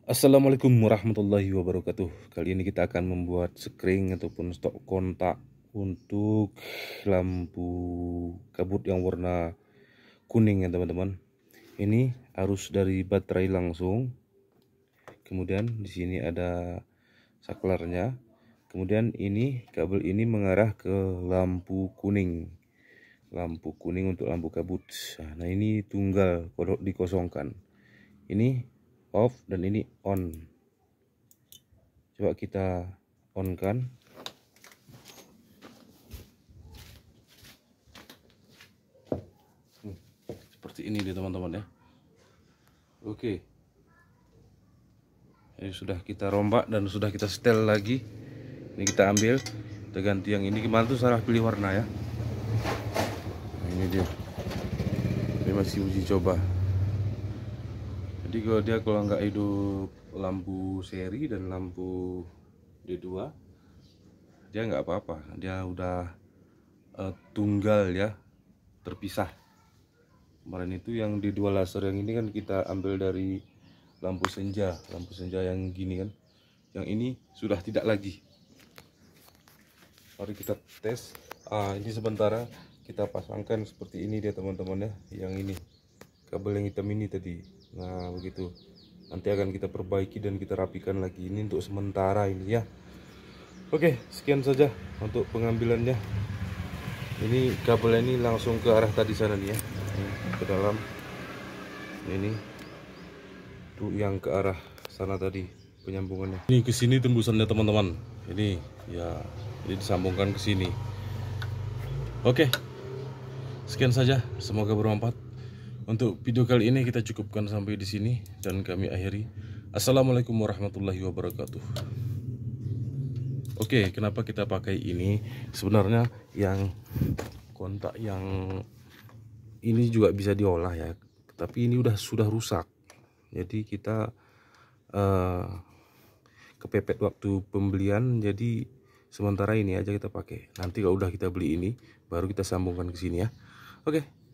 Assalamualaikum warahmatullahi wabarakatuh. Kali ini kita akan membuat screen ataupun stok kontak untuk lampu kabut yang warna kuning ya teman-teman. Ini arus dari baterai langsung. Kemudian di sini ada saklarnya. Kemudian ini kabel ini mengarah ke lampu kuning. Lampu kuning untuk lampu kabut. Nah, ini tunggal kalau dikosongkan. Ini off dan ini on. Coba kita on kan. Seperti ini dia teman-teman ya. Oke. Ini sudah kita rombak dan sudah kita setel lagi. Ini kita ambil, kita ganti yang ini. Gimana tuh salah pilih warna ya. Nah, ini dia. Ini masih uji coba. Jadi kalau nggak hidup lampu seri dan lampu D2, dia nggak apa-apa. Dia udah tunggal ya, terpisah. Kemarin itu yang D2 laser yang ini kan kita ambil dari lampu senja yang gini kan. Yang ini sudah tidak lagi. Mari kita tes. Ini sementara kita pasangkan seperti ini dia teman-teman ya. Yang ini kabel yang hitam ini tadi. Nah begitu. Nanti akan kita perbaiki dan kita rapikan lagi. Ini untuk sementara ini ya. Oke, sekian saja untuk pengambilannya. Ini kabel ini langsung ke arah tadi sana nih ya. Ke dalam. Ini tuh yang ke arah sana tadi penyambungannya. Ini ke sini tembusannya teman-teman. Ini ya, ini disambungkan ke sini. Oke. Sekian saja, semoga bermanfaat. Untuk video kali ini kita cukupkan sampai di sini dan kami akhiri. Assalamualaikum warahmatullahi wabarakatuh. Oke, kenapa kita pakai ini? Sebenarnya yang kontak yang ini juga bisa diolah ya, tapi ini sudah rusak. Jadi kita kepepet waktu pembelian, jadi sementara ini aja kita pakai. Nanti kalau udah kita beli ini, baru kita sambungkan ke sini ya. Oke.